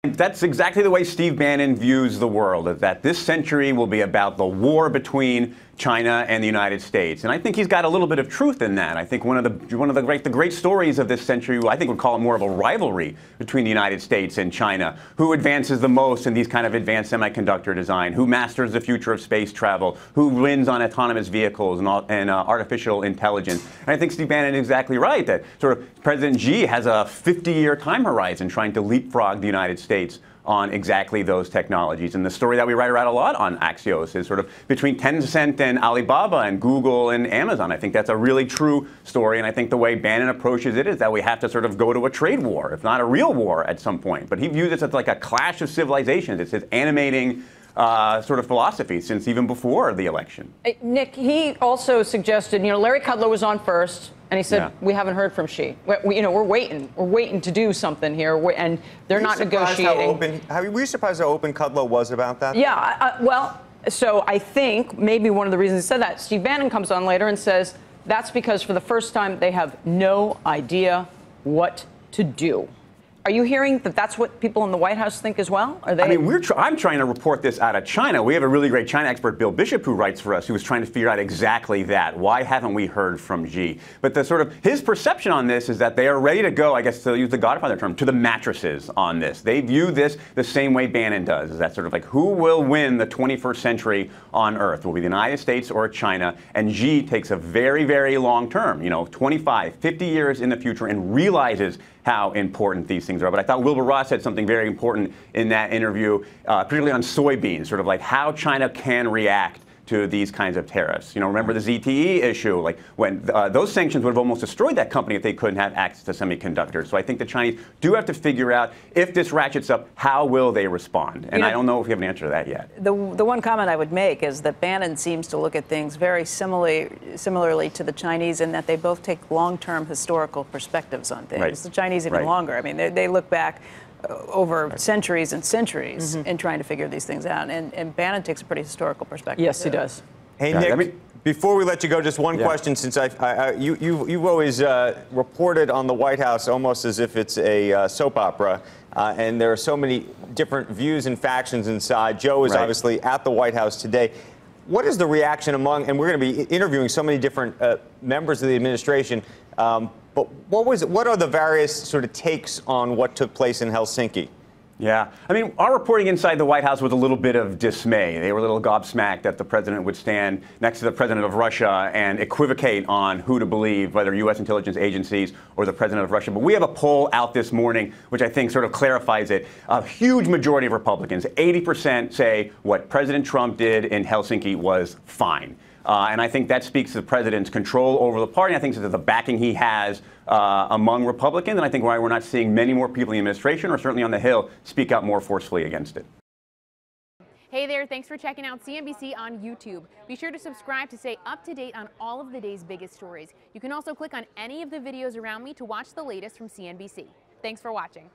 That's exactly the way Steve Bannon views the world, is that this century will be about the war between China and the United States. And I think he's got a little bit of truth in that. I think one of the great stories of this century, I think we'd call it more of a rivalry between the United States and China. Who advances the most in these kind of advanced semiconductor design? Who masters the future of space travel? Who wins on autonomous vehicles and artificial intelligence? And I think Steve Bannon is exactly right that sort of President Xi has a 50-year time horizon trying to leapfrog the United States on exactly those technologies. And the story that we write about a lot on Axios is sort of between Tencent and Alibaba and Google and Amazon. I think that's a really true story. And I think the way Bannon approaches it is that we have to sort of go to a trade war, if not a real war at some point. But he views it as like a clash of civilizations. It's his animating sort of philosophy since even before the election. Nick, he also suggested, Larry Kudlow was on first. And he said, we haven't heard from Xi. We're waiting. We're waiting to do something here. And they're not negotiating. Were you surprised how open Kudlow was about that? Yeah. Well, so I think maybe one of the reasons he said that, Steve Bannon comes on later and says that's because for the first time they have no idea what to do. Are you hearing that that's what people in the White House think as well? Are they? I mean, I'm trying to report this out of China. We have a really great China expert, Bill Bishop, who writes for us, who was trying to figure out exactly that. Why haven't we heard from Xi? But the sort of his perception on this is that they are ready to go, I guess to use the Godfather term, to the mattresses on this. They view this the same way Bannon does. Is that sort of like who will win the 21st century on Earth? Will it be the United States or China? And Xi takes a very, very long term, 25, 50 years in the future and realizes how important these things are. But I thought Wilbur Ross said something very important in that interview, particularly on soybeans, sort of like how China can react to these kinds of tariffs. Remember the ZTE issue, like when those sanctions would have almost destroyed that company if they couldn't have access to semiconductors. So I think the Chinese do have to figure out if this ratchets up, how will they respond? And I don't know if we have an answer to that yet. The one comment I would make is that Bannon seems to look at things very similarly to the Chinese in that they both take long-term historical perspectives on things. Right. The Chinese even longer. I mean, they look back over centuries and centuries in trying to figure these things out. And Bannon takes a pretty historical perspective. Yes, he does. Hey, Nick, before we let you go, just one question, since you've always reported on the White House almost as if it's a soap opera, and there are so many different views and factions inside. Joe is obviously at the White House today. What is the reaction among, and we're going to be interviewing so many different members of the administration, but what are the various sort of takes on what took place in Helsinki? Yeah. I mean, our reporting inside the White House was a little bit of dismay. They were a little gobsmacked that the president would stand next to the president of Russia and equivocate on who to believe, whether U.S. intelligence agencies or the president of Russia. But we have a poll out this morning, which I think sort of clarifies it. A huge majority of Republicans, 80%, say what President Trump did in Helsinki was fine. And I think that speaks to the president's control over the party. I think to the backing he has among Republicans. And I think why we're not seeing many more people in the administration or certainly on the Hill speak out more forcefully against it. Hey there, thanks for checking out CNBC on YouTube. Be sure to subscribe to stay up to date on all of the day's biggest stories. You can also click on any of the videos around me to watch the latest from CNBC. Thanks for watching.